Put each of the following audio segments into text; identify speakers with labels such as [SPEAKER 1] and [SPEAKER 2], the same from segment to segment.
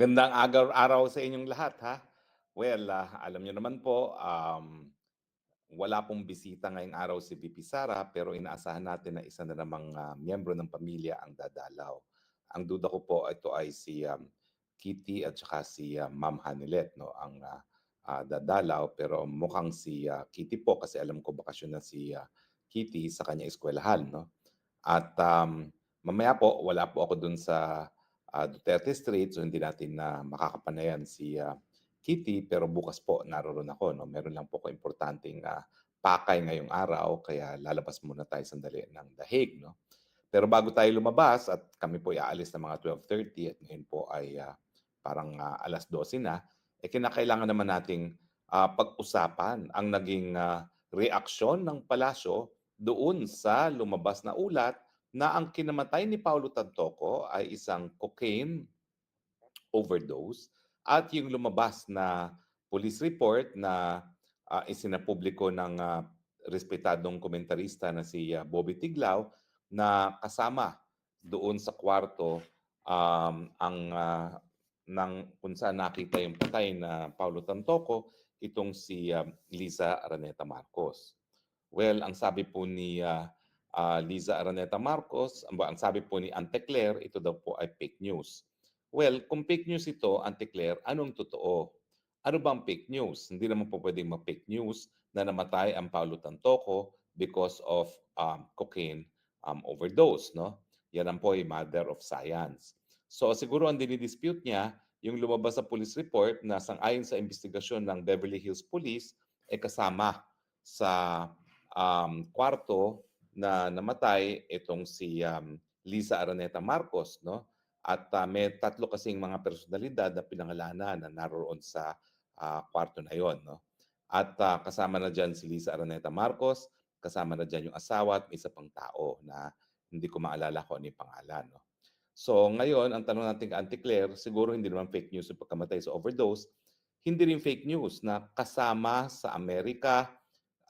[SPEAKER 1] Magandang araw sa inyong lahat ha. Well, alam niyo naman po, wala pong bisita ngayong araw si VP Sara pero inaasahan natin na isa na namang miyembro ng pamilya ang dadalaw. Ang duda ko po ito ay si Kitty at saka si Ma'am Hanilet no ang dadalaw pero mukhang si Kitty po kasi alam ko bakasyon na si Kitty sa kanya eskwelahan no. At mamaya po wala po ako dun sa Duterte Street so hindi natin na makakapanayan si Kitty pero bukas po naroon ako 'no. Meron lang po ako importanteng pakay ngayong araw kaya lalabas muna tayo sandali ng The Hague 'no. Pero bago tayo lumabas at kami po ay aalis ng mga 12:30 at ngayon po ay parang 12:00 na, eh kinakailangan naman nating pag-usapan ang naging reaksyon ng palasyo doon sa lumabas na ulat na ang kinamatay ni Paulo Tantoco ay isang cocaine overdose at yung lumabas na police report na isinapubliko ng respetadong komentarista na si Bobby Tiglao na kasama doon sa kwarto ang ng kung saan nakita yung patay na Paulo Tantoco itong si Liza Araneta Marcos. Well, ang sabi po ni Liza Araneta Marcos, ang sabi po ni Ante Claire, ito daw po ay fake news. Well, kung fake news ito, Ante Claire, anong totoo? Ano bang fake news? Hindi naman po pwedeng ma-fake news na namatay ang Paulo Tantoco because of cocaine overdose, no? Yan ang po ay mother of science. So siguro ang dinidispute niya, yung lumabas sa police report na sang-ayon sa investigasyon ng Beverly Hills Police, ay kasama sa kwarto na namatay itong si Liza Araneta Marcos, no? At may tatlo kasing mga personalidad na pinangalanan na naroon sa kwarto na yon, no? At kasama na diyan si Liza Araneta Marcos, kasama na diyan yung asawa at may isa pang tao na hindi ko maalala kung ano yung pangalan, no? So ngayon, ang tanong natin kay Auntie Claire, siguro hindi naman fake news yung pagkamatay sa overdose, hindi rin fake news na kasama sa Amerika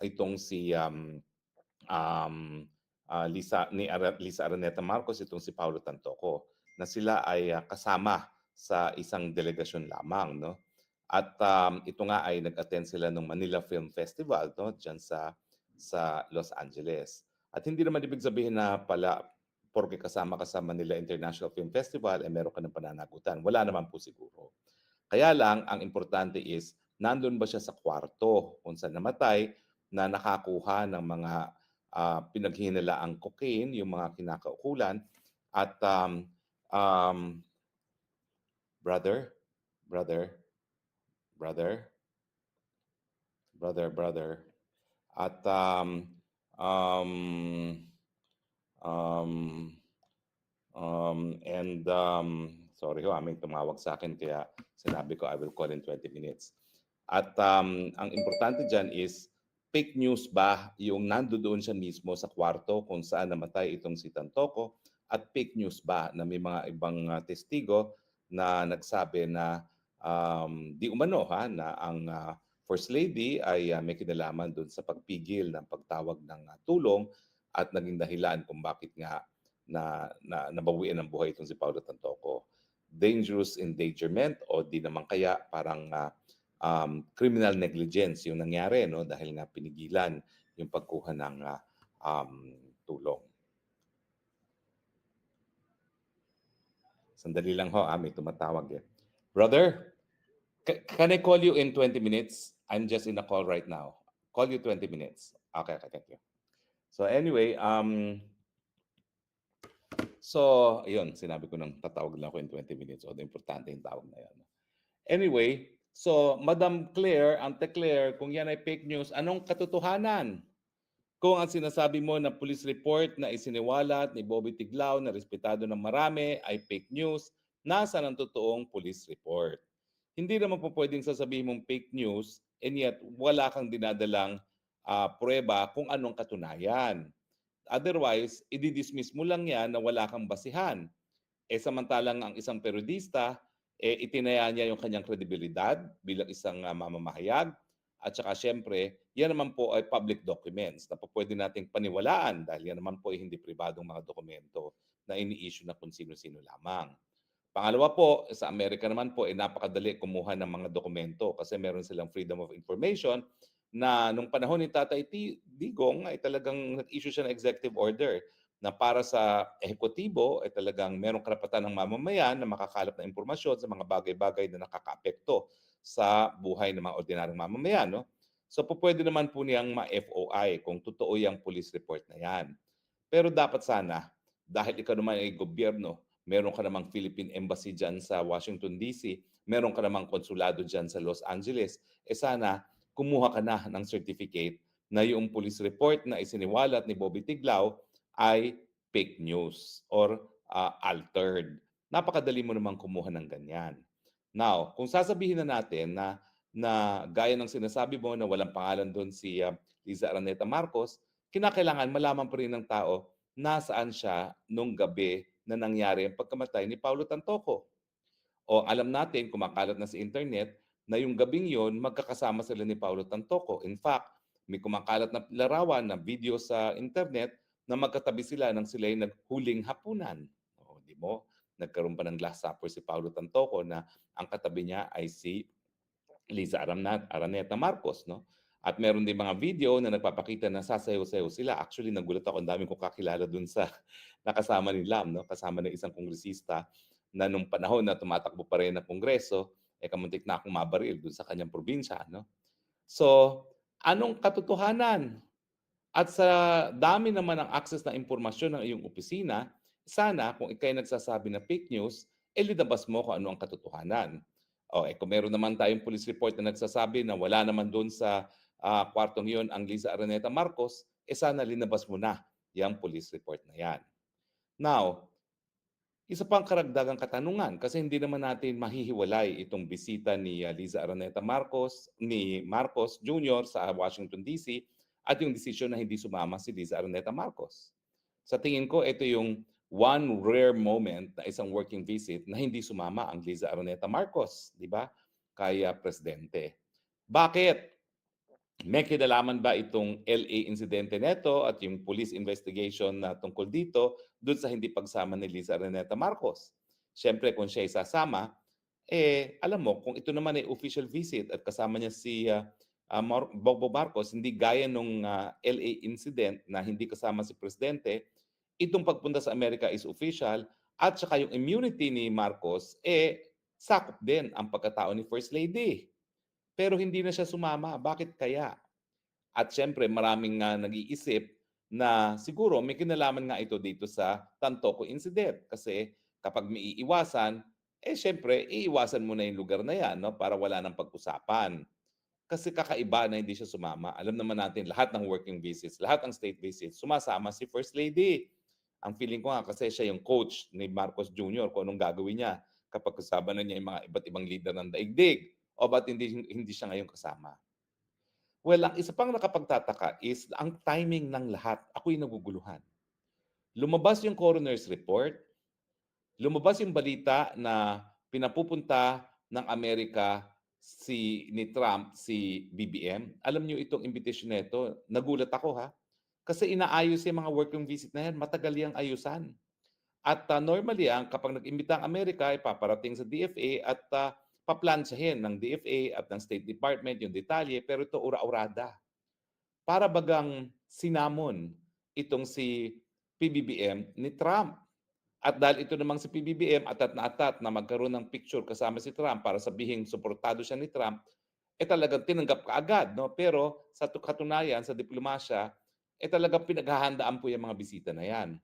[SPEAKER 1] itong si um, Lisa Araneta Marcos, itong si Paulo Tantoco, na sila ay kasama sa isang delegasyon lamang, no? At ito nga ay nag-attend sila ng Manila Film Festival, no, diyan sa Los Angeles. At hindi naman ibig sabihin na pala porke kasama ka sa Manila International Film Festival eh meron ka ng pananagutan. Wala naman po siguro. Kaya lang ang importante is nandun ba siya sa kwarto kung saan namatay na nakakuha ng mga pinaghinalaang cocaine, yung mga kinakaukulan at um, brother, brother, brother, brother, at um, um, and sorry ho, may tumawag sa akin kaya sinabi ko I will call in 20 minutes. At ang importante dyan is fake news ba yung nandoon siya mismo sa kwarto kung saan namatay itong si Tantoco at fake news ba na may mga ibang testigo na nagsabi na di umano na ang First Lady ay may kinalaman doon sa pagpigil ng pagtawag ng tulong at naging dahilan kung bakit nga nabawian ng buhay itong si Paulo Tantoco. Dangerous endangerment o di naman kaya parang criminal negligence yung nangyari no dahil nga pinigilan yung pagkuha ng tulong. Sandali lang ho, may tumatawag eh. Brother, can I call you in 20 minutes? I'm just in a call right now. Call you 20 minutes. Okay, thank you. So anyway, so ayun, sinabi ko nang tatawag lang ako in 20 minutes. O, importante yung tawag na yan. Anyway, so Madam Claire, Ante Claire, kung yan ay fake news, anong katotohanan? Kung ang sinasabi mo na police report na isiniwalat ni Bobby Tiglao na respetado ng marami ay fake news, nasaan ang totoong police report? Hindi naman po pwedeng sasabihin mong fake news and yet wala kang dinadalang pruweba kung anong katunayan. Otherwise, i-dismiss mo lang yan na wala kang basihan. Samantalang ang isang periodista, itinaya niya yung kanyang kredibilidad bilang isang mamamahayag. At saka siyempre, yan naman po ay public documents na po pwede nating paniwalaan dahil yan naman po ay hindi pribadong mga dokumento na ini-issue na kung sino-sino lamang. Pangalawa po, sa Amerika naman po, napakadali kumuha ng mga dokumento kasi meron silang freedom of information na nung panahon ni Tatay Digong ay talagang nag-issue siya ng executive order na para sa ehekutibo ay talagang merong karapatan ng mamamayan na makakalap ng impormasyon sa mga bagay-bagay na nakakaapekto sa buhay ng mga ordinaryong mamamayan, no? So, pupuwede naman po niyang ma-FOI kung totoo yang police report na 'yan. Pero dapat sana, dahil ikaw naman ay gobyerno, meron ka namang Philippine Embassy diyan sa Washington DC, meron ka namang konsulado diyan sa Los Angeles, sana kumuha ka na ng certificate na yung police report na isiniwalat ni Bobby Tiglao ay fake news or altered. Napakadali mo namang kumuha ng ganyan. Now, kung sasabihin na natin na gaya ng sinasabi mo na walang pangalan doon si Liza Araneta Marcos, kinakailangan malaman pa rin ng tao nasaan siya nung gabi na nangyari ang pagkamatay ni Paulo Tantoco. O alam natin, kumakalat na sa internet, na yung gabing yon magkakasama sila ni Paulo Tantoco. In fact, may kumakalat na larawan na video sa internet na magkatabi sila nang sila'y naghuling hapunan. O, di mo? Nagkaroon pa ng last supper si Paulo Tantoco na ang katabi niya ay si Liza Araneta Marcos, no? At meron din mga video na nagpapakita na sasayaw-sayaw sila. Actually, nagulat ako, ang dami kong kakilala dun sa nakasama ni Lam, no? Kasama ng isang kongresista na nung panahon na tumatakbo pa rin ang kongreso, kamuntik na akong mabaril dun sa kanyang probinsya, no? So, anong katotohanan? At sa dami naman ng access na impormasyon ng iyong opisina, sana kung ikay nagsasabi na fake news, linabas mo kung ano ang katotohanan. O, kung meron naman tayong police report na nagsasabi na wala naman doon sa kwartong yun ang Liza Araneta Marcos, sana linabas mo na yung police report na yan. Now, isa pang karagdagang katanungan kasi hindi naman natin mahihiwalay itong bisita ni Liza Araneta Marcos, ni Marcos Jr. sa Washington DC at yung desisyon na hindi sumama si Liza Araneta Marcos. Sa tingin ko, ito yung one rare moment na isang working visit na hindi sumama ang Liza Araneta Marcos, di ba? Kaya presidente. Bakit? May kinalaman ba itong LA insidente neto at yung police investigation na tungkol dito doon sa hindi pagsama ni Liza Araneta Marcos? Siyempre, kung siya ay sasama, alam mo, kung ito naman ay official visit at kasama niya si Bongbong Marcos, hindi gaya nung LA incident na hindi kasama si Presidente, itong pagpunta sa Amerika is official at saka yung immunity ni Marcos, sakop din ang pagkatao ni First Lady. Pero hindi na siya sumama. Bakit kaya? At siyempre maraming nag-iisip na siguro may kinalaman nga ito dito sa Tantoco incident. Kasi kapag may iiwasan, siyempre iiwasan mo na yung lugar na yan, no? Para wala nang pag-usapan. Kasi kakaiba na hindi siya sumama. Alam naman natin lahat ng working visits, lahat ng state visits, sumasama si First Lady. Ang feeling ko nga kasi siya yung coach ni Marcos Jr. kung anong gagawin niya kapag kasama na niya yung mga iba't ibang leader ng daigdig. O ba't hindi siya ngayon kasama? Well, ang isa pang nakapagtataka is ang timing ng lahat. Ako'y naguguluhan. Lumabas yung coroner's report, lumabas yung balita na pinapupunta ng Amerika ni Trump si BBM. Alam niyo itong invitation nito, nagulat ako ha. Kasi inaayos yung mga working visit na yan, matagal yung ayusan. At normally, kapag nag-imbita ang Amerika, ipaparating sa DFA at paplansyahin ng DFA at ng State Department yung detalye, pero ito ura-urada. Para bagang sinamon itong si PBBM ni Trump. At dahil ito namang si PBBM atat na atat na magkaroon ng picture kasama si Trump para sabihin suportado siya ni Trump, talagang tinanggap kaagad. No? Pero sa katunayan, sa diplomasya, talagang pinaghahandaan po yung mga bisita na yan.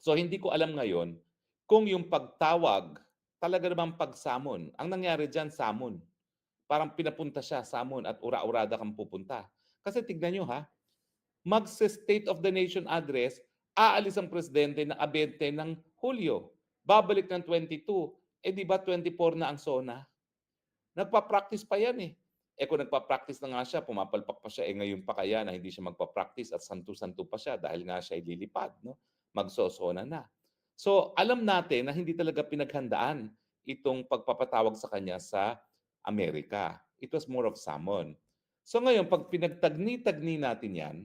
[SPEAKER 1] So hindi ko alam ngayon kung yung pagtawag, talaga namang pagsamon. Ang nangyari dyan, samon. Parang pinapunta siya, samon, at ura-urada kang pupunta. Kasi tignan nyo ha, magse-State of the Nation address, aalis ang presidente ng 20 ng Hulyo. Babalik ng 22. Di ba 24 na ang SONA? Nagpa-practice pa yan eh. Kung nagpa-practice na nga siya, pumapalpak pa siya, ngayon pa kaya na hindi siya magpa-practice at santo-santo pa siya dahil nga siya ay lilipad, no? Magsosona na. So, alam natin na hindi talaga pinaghandaan itong pagpapatawag sa kanya sa Amerika. It was more of summon. So ngayon, pag pinagtagni-tagni natin yan,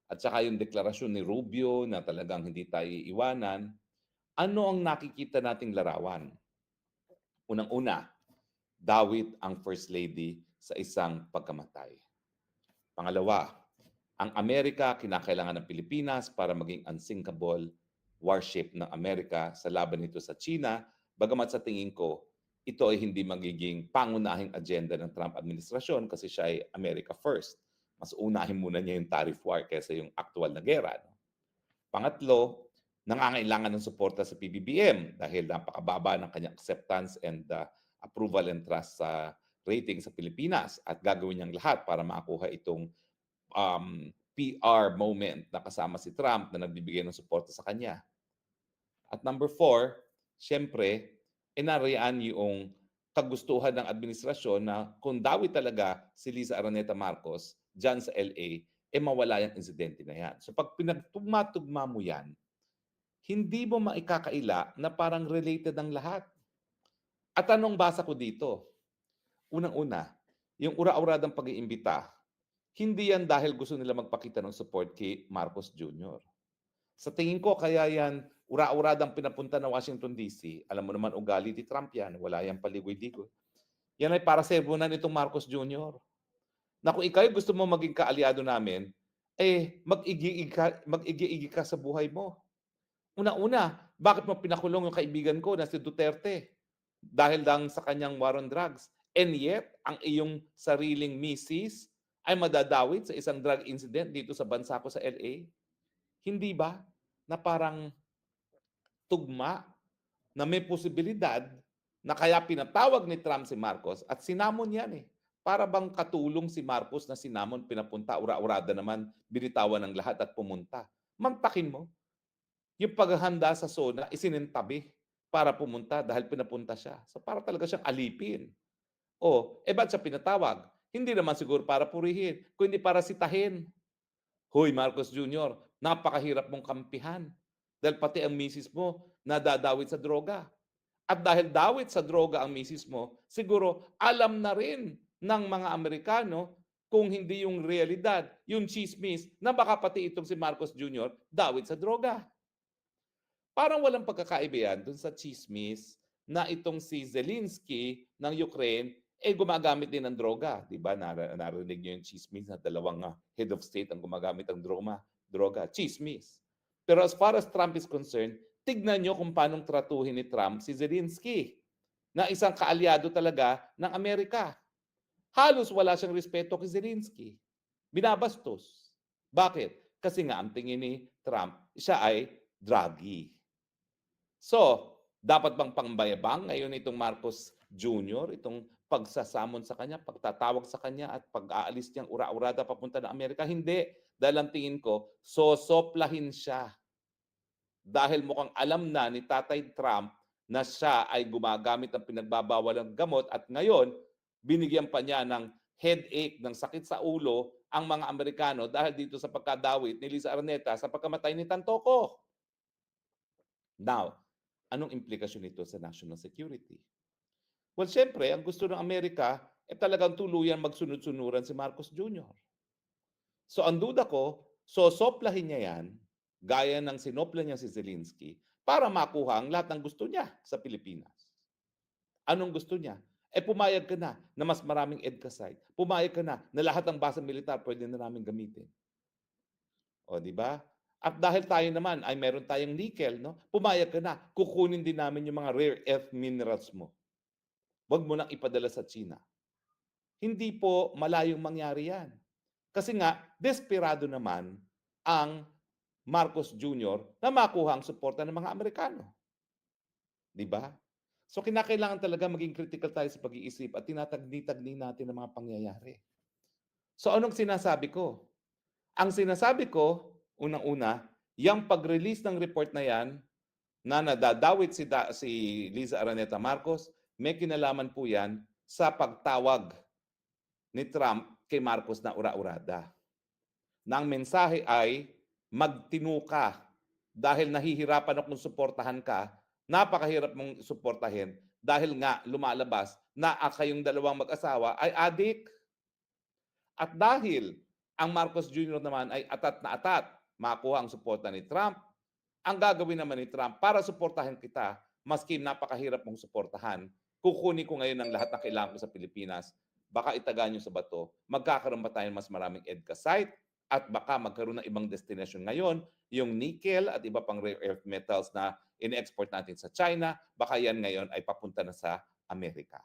[SPEAKER 1] at saka yung deklarasyon ni Rubio na talagang hindi tayo iiwanan, Ano ang nakikita nating larawan? Unang-una, dawit ang First Lady sa isang pagkamatay. Pangalawa, ang Amerika kinakailangan ng Pilipinas para maging unsinkable warship ng Amerika sa laban nito sa China, bagamat sa tingin ko, ito ay hindi magiging pangunahing agenda ng Trump administrasyon kasi siya ay America first. Mas unahin muna niya yung tariff war kaysa yung actual na gera. No? Pangatlo, nangangailangan ng suporta sa PBBM dahil napakababa ng kanyang acceptance and approval and trust sa rating sa Pilipinas at gagawin niyang lahat para makakuha itong PR moment na kasama si Trump na nagbibigay ng suporta sa kanya. At number four, siyempre, inarian yung kagustuhan ng administrasyon na kung dawi talaga si Liza Araneta Marcos dyan sa LA, mawala yung insidente na yan. So pag pinagtugma-tugma mo yan, hindi mo maikakaila na parang related ang lahat. At anong basa ko dito? Unang-una, yung ura-uradang pag-iimbita, hindi yan dahil gusto nila magpakita ng support kay Marcos Jr. Sa tingin ko, kaya yan ura-uradang pinapunta ng Washington DC. Alam mo naman, ugali ni Trump yan. Wala yan paligoy-ligoy. Yan ay para sermonan itong Marcos Jr. Na kung ikaw gusto mo maging kaalyado namin, mag-igi-igi ka sa buhay mo. Una-una, bakit mo pinakulong yung kaibigan ko na si Duterte? Dahil lang sa kanyang war on drugs. And yet, ang iyong sariling misis ay madadawit sa isang drug incident dito sa bansa ko sa LA? Hindi ba na parang tugma na may posibilidad na kaya pinatawag ni Trump si Marcos at sinamon yan eh. Para bang katulong si Marcos na sinamon, pinapunta, ura-urada naman, binitawan ng lahat at pumunta. Mantakin mo, yung paghahanda sa SONA, isinintabi para pumunta dahil pinapunta siya. So para talaga siyang alipin. O, ba't siya pinatawag? Hindi naman siguro para purihin, kundi para sitahin. Hoy, Marcos Jr., napakahirap mong kampihan. Dahil pati ang misis mo nadadawit sa droga. At dahil dawit sa droga ang misis mo, siguro alam na rin ng mga Amerikano kung hindi yung realidad, yung chismis na baka pati itong si Marcos Jr. dawit sa droga. Parang walang pagkakaiba yan dun sa chismis na itong si Zelensky ng Ukraine gumagamit din ng droga. Di ba? Narinig niyo yung chismis na dalawang head of state ang gumagamit ng droga. Chismis. Pero as far as Trump is concerned, tignan niyo kung paanong tratuhin ni Trump si Zelensky na isang kaalyado talaga ng Amerika. Halos wala siyang respeto kay Zelensky. Binabastos. Bakit? Kasi nga ang tingin ni Trump, siya ay druggy. So, dapat bang pangbayabang ngayon itong Marcos Jr., itong pagsasamon sa kanya, pagtatawag sa kanya at pag-aalis niyang ura-urada papunta ng Amerika? Hindi. Dahil ang tingin ko, sosoplahin siya. Dahil mukhang alam na ni Tatay Trump na siya ay gumagamit ng pinagbabawal ng gamot at ngayon, binigyan pa niya ng headache, ng sakit sa ulo ang mga Amerikano dahil dito sa pagkadawit ni Liza Araneta sa pagkamatay ni Tantoco. Now, anong implikasyon nito sa national security? Well, syempre, ang gusto ng Amerika talagang tuluyan magsunod-sunuran si Marcos Jr. So ang duda ko, sosoplahin niya yan, gaya ng sinopla niya si Zelensky, para makuha ang lahat ng gusto niya sa Pilipinas. Anong gusto niya? Pumayag ka na mas maraming EDCA site. Pumayag ka na lahat ng base militar pwede na namin gamitin. O, di ba? At dahil tayo naman ay meron tayong nickel, no? Pumayag ka na, kukunin din namin yung mga rare earth minerals mo. Huwag mo nang ipadala sa China. Hindi po malayong mangyari yan. Kasi nga, desperado naman ang Marcos Jr. na makuha ang suporta ng mga Amerikano. Di ba? So kinakailangan talaga maging critical tayo sa pag-iisip at tinatagni-tagni natin ang mga pangyayari. So anong sinasabi ko? Ang sinasabi ko, unang-una, yung pag-release ng report na yan, na nadadawit si Liza Araneta Marcos, may kinalaman po yan sa pagtawag ni Trump kay Marcos na ura-urada. Na ang mensahe ay, magtino ka dahil nahihirapan akong suportahan ka, napakahirap mong suportahin dahil nga lumalabas na kayong dalawang mag-asawa ay adik. At dahil ang Marcos Jr. naman ay atat na atat, makuha ang suporta ni Trump, Ang gagawin naman ni Trump para suportahan kita, maski napakahirap mong suportahan, kukunin ko ngayon ang lahat ng kailangan ko sa Pilipinas, baka itaga niyo sa bato, magkakaroon ba tayo mas maraming EDCA site at baka magkaroon ng ibang destination ngayon, yung nickel at iba pang rare earth metals na in-export natin sa China, baka yan ngayon ay papunta na sa Amerika.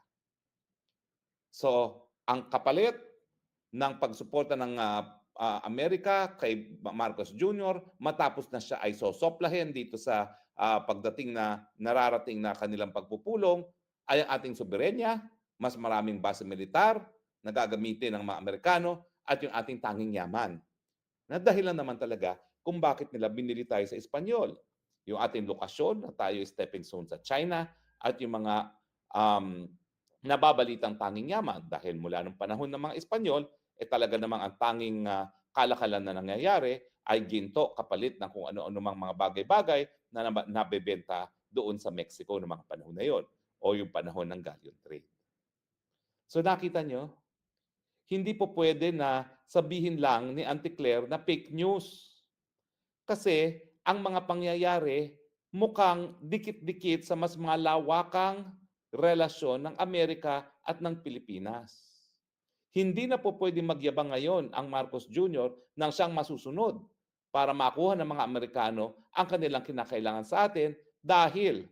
[SPEAKER 1] So, ang kapalit ng pagsuporta ng Amerika kay Marcos Jr. matapos na siya ay sosoplahin dito sa pagdating na nararating na kanilang pagpupulong ay ang ating soberenya, mas maraming base militar na gagamitin ng mga Amerikano at yung ating tanging yaman. Na dahilan naman talaga kung bakit nila binili tayo sa Espanyol. Yung ating lokasyon na tayo stepping stone sa China at yung mga um, nababalitang tanging yaman dahil mula nung panahon ng mga Espanyol, talaga namang ang tanging kalakalan na nangyayari ay ginto kapalit ng kung ano-ano mang mga bagay-bagay na nabebenta doon sa Mexico ng mga panahon na yon o yung panahon ng galleon trade. So nakita nyo, hindi po pwede na sabihin lang ni Auntie Claire na fake news. Kasi ang mga pangyayari mukhang dikit-dikit sa mas malawakang relasyon ng Amerika at ng Pilipinas. Hindi na po pwede magyabang ngayon ang Marcos Jr. nang siyang masusunod para makuha ng mga Amerikano ang kanilang kinakailangan sa atin dahil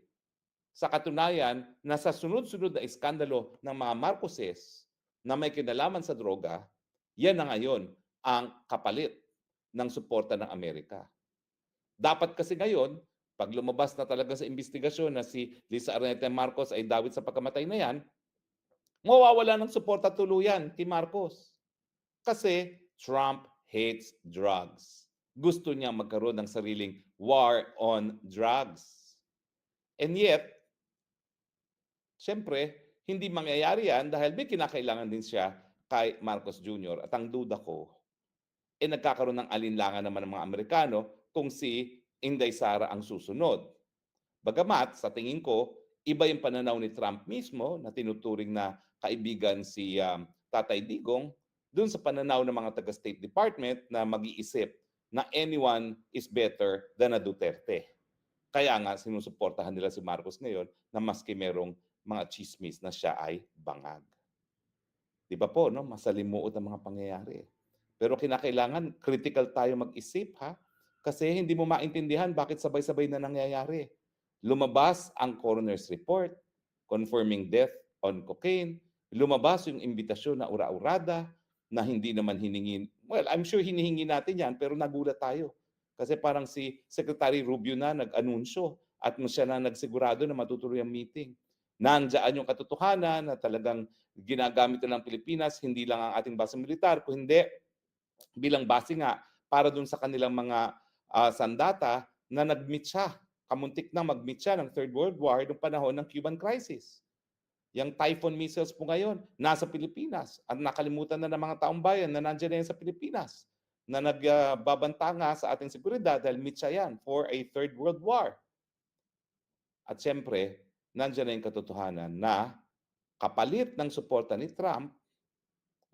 [SPEAKER 1] sa katunayan na sa sunod-sunod na iskandalo ng mga Marcoses na may kinalaman sa droga, yan na ngayon ang kapalit ng suporta ng Amerika. Dapat kasi ngayon, pag lumabas na talaga sa investigasyon na si Lisa Araneta Marcos ay dawit sa pagkamatay na yan, mawawala ng suporta tuluyan kay Marcos. Kasi Trump hates drugs. Gusto niya magkaroon ng sariling war on drugs. And yet, siyempre, hindi mangyayari yan dahil may kinakailangan din siya kay Marcos Jr. At ang duda ko, nagkakaroon ng alinlangan naman ng mga Amerikano kung si Inday Sara ang susunod. Bagamat, sa tingin ko, iba yung pananaw ni Trump mismo na tinuturing na kaibigan si Tatay Digong dun sa pananaw ng mga taga-State Department na mag-iisip na anyone is better than a Duterte. Kaya nga sinusuportahan nila si Marcos ngayon na maski merong mga chismis na siya ay bangag. Di ba po, no? Masalimuot ang mga pangyayari. Pero kinakailangan critical tayo mag-isip, ha? Kasi hindi mo maintindihan bakit sabay-sabay na nangyayari. Lumabas ang coroner's report confirming death on cocaine. Lumabas yung imbitasyon na ura-urada na hindi naman hiningin. Well, I'm sure hinihingi natin yan, pero nagulat tayo. Kasi parang si Secretary Rubio na nag-anunsyo at siya na nagsigurado na matutuloy ang meeting. Nandiyan yung katotohanan na talagang ginagamit ng Pilipinas, hindi lang ang ating base militar, kung hindi bilang base nga para dun sa kanilang mga sandata na nag-meet siya. Kamuntik na mag-meet siya ng Third World War noong panahon ng Cuban Crisis. Yung Typhoon missiles po ngayon, nasa Pilipinas. At nakalimutan na ng mga taong bayan na nandiyan na yan sa Pilipinas na nagbabanta nga sa ating seguridad dahil meet siya yan for a Third World War. At siyempre, nandiyan na yung katotohanan na kapalit ng suporta ni Trump,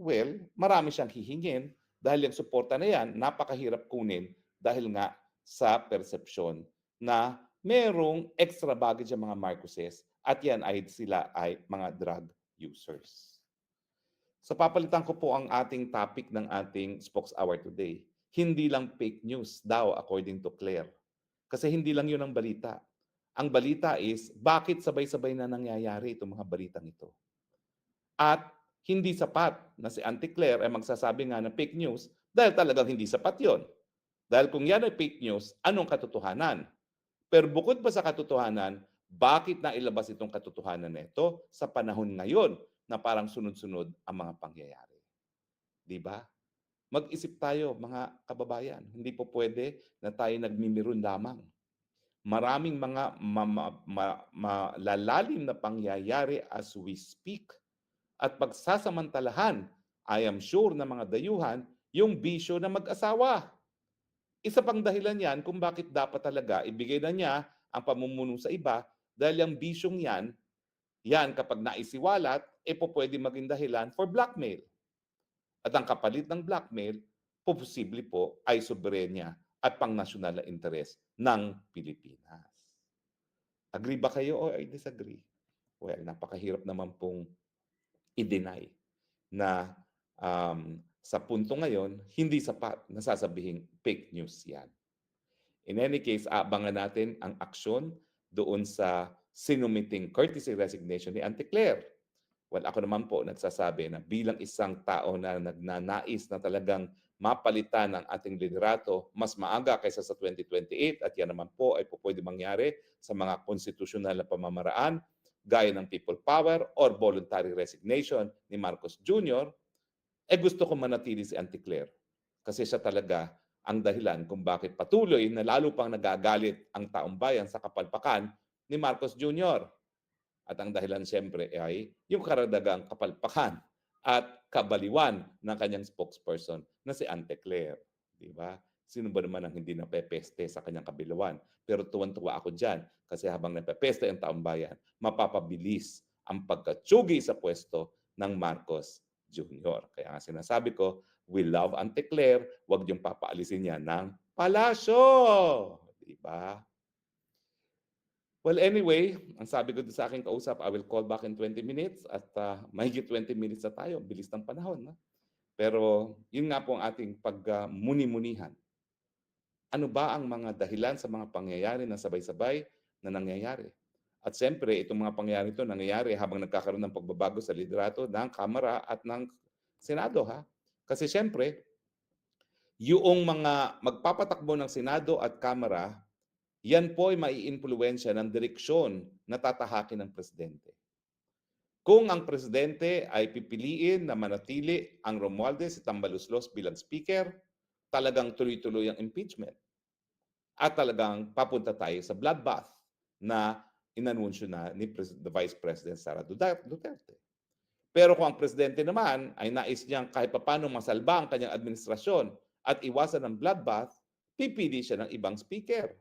[SPEAKER 1] well, marami siyang hihingin dahil yung suporta na yan, napakahirap kunin dahil nga sa persepsyon na merong extra baggage ang mga Marcoses at yan ay sila ay mga drug users. So papalitan ko po ang ating topic ng ating Spokes Hour today. Hindi lang fake news daw according to Claire. Kasi hindi lang yun ang balita. Ang balita is bakit sabay-sabay na nangyayari itong mga balitang ito. At hindi sapat na si Auntie Claire ay magsasabi nga na fake news dahil talagang hindi sapat yon. Dahil kung yan ay fake news, anong katotohanan? Pero bukod pa sa katotohanan, bakit na ilabas itong katotohanan na ito sa panahon ngayon na parang sunod-sunod ang mga pangyayari? Di ba? Mag-isip tayo mga kababayan. Hindi po pwede na tayo nagmimiron lamang. Maraming mga malalalim na pangyayari as we speak at pagsasamantalahan, I am sure na mga dayuhan, yung bisyo na mag-asawa. Isa pang dahilan yan kung bakit dapat talaga ibigay na niya ang pamumuno sa iba dahil yung bisyong yan kapag naisiwalat, pwede maging dahilan for blackmail. At ang kapalit ng blackmail, posible po ay soberenya at pang-nasyonal na interes ng Pilipinas. Agree ba kayo o I disagree? Well, napakahirap naman pong i-deny na sa punto ngayon, hindi sapat na sasabihing fake news yan. In any case, aabangan natin ang aksyon doon sa sinumiting courtesy resignation ni Auntie Claire. Well, ako naman po nagsasabi na bilang isang tao na nagnanais na talagang mapalitan ang ating liderato mas maaga kaysa sa 2028 at yan naman po ay pwede mangyari sa mga konstitusyonal na pamamaraan gaya ng people power or voluntary resignation ni Marcos Jr., gusto ko manatili si Auntie Claire kasi siya talaga ang dahilan kung bakit patuloy na lalo pang nagagalit ang taong bayan sa kapalpakan ni Marcos Jr. At ang dahilan siyempre ay yung karagdagang kapalpakan at kabaliwan ng kanyang spokesperson na si Auntie Claire. Di ba? Sino ba naman ang hindi napepeste sa kanyang kabilawan? Pero tuwan-tuwa ako dyan kasi habang napepeste ang taong bayan, mapapabilis ang pagkatsugi sa pwesto ng Marcos Jr. Kaya nga sinasabi ko, we love Auntie Claire, huwag niyong papaalisin niya ng palasyo. Di ba? Well, anyway, ang sabi ko sa aking kausap, I will call back in 20 minutes at mahigit 20 minutes na tayo. Bilis ng panahon. No? Pero yun nga po ang ating pagmuni-munihan. Ano ba ang mga dahilan sa mga pangyayari na sabay-sabay na nangyayari? At siyempre, itong mga pangyayari ito nangyayari habang nagkakaroon ng pagbabago sa liderato ng Kamara at ng Senado. Ha? Kasi siyempre, yung mga magpapatakbo ng Senado at Kamara, yan po ay maiimpluwensya ng direksyon na tatahakin ng presidente. Kung ang presidente ay pipiliin na manatili ang Romualdez si Tambaluslos bilang speaker, talagang tuloy-tuloy ang impeachment. At talagang papunta tayo sa bloodbath na inanunsyo na ni the Vice President Sara Duterte. Pero kung ang presidente naman ay nais niyang kahit papano masalba ang kanyang administrasyon at iwasan ng bloodbath, pipili siya ng ibang speaker.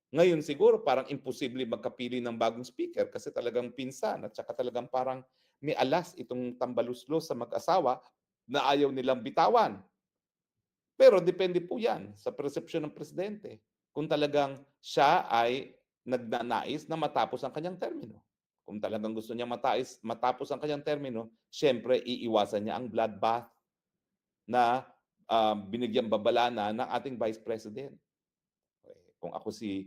[SPEAKER 1] Ngayon siguro parang imposible magkapili ng bagong speaker kasi talagang pinsan at saka talagang parang may alas itong tambaluslos sa mag-asawa na ayaw nilang bitawan. Pero depende po yan sa persepsyon ng presidente kung talagang siya ay nagnanais na matapos ang kanyang termino. Kung talagang gusto niya matapos ang kanyang termino, siyempre iiwasan niya ang bloodbath na binigyang babala na ng ating Vice President. Kung ako si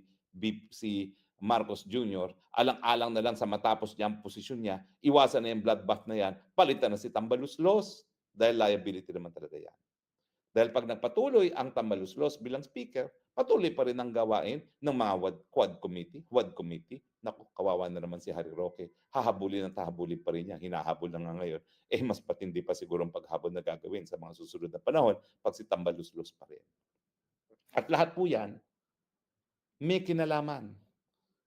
[SPEAKER 1] Marcos Jr., alang-alang na lang sa matapos niya ang posisyon niya, iwasan na yung bloodbath na yan, palitan na si Tambaluslos dahil liability naman talaga yan. Dahil pag nagpatuloy ang Tambaluslos bilang speaker, patuloy pa rin ang gawain ng mga WAD committee. Naku, kawawa na naman si Harry Roque. Hahabulin at hahabulin pa rin niya. Hinahabol na nga ngayon. Mas patindi pa siguro ang paghabol na gagawin sa mga susunod na panahon pag si Tambaluslos pa rin. At lahat po yan, may kinalaman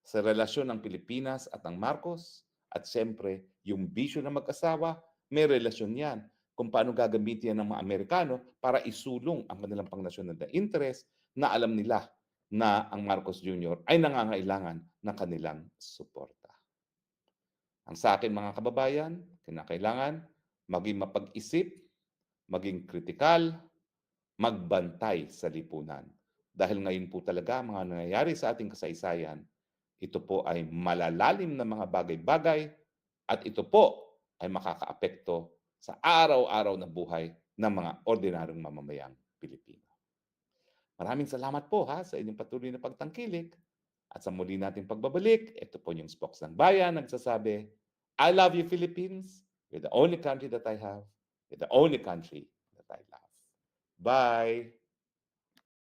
[SPEAKER 1] sa relasyon ng Pilipinas at ng Marcos at siyempre yung bisyo ng mag-asawa, may relasyon yan kung paano gagamitin yan ng mga Amerikano para isulong ang kanilang pangnasyonal na interest na alam nila na ang Marcos Jr. ay nangangailangan ng kanilang suporta. Ang sa akin mga kababayan, kinakailangan maging mapag-isip, maging kritikal, magbantay sa lipunan. Dahil ngayon po talaga mga nangyayari sa ating kasaysayan, ito po ay malalalim na mga bagay-bagay at ito po ay makakaapekto sa araw-araw na buhay ng mga ordinaryong mamamayang Pilipino. Maraming salamat po sa inyong patuloy na pagtangkilik at sa muli nating pagbabalik, ito po yung Spokes ng Bayan nagsasabi, I love you Philippines, you're the only country that I have, you're the only country that I love. Bye!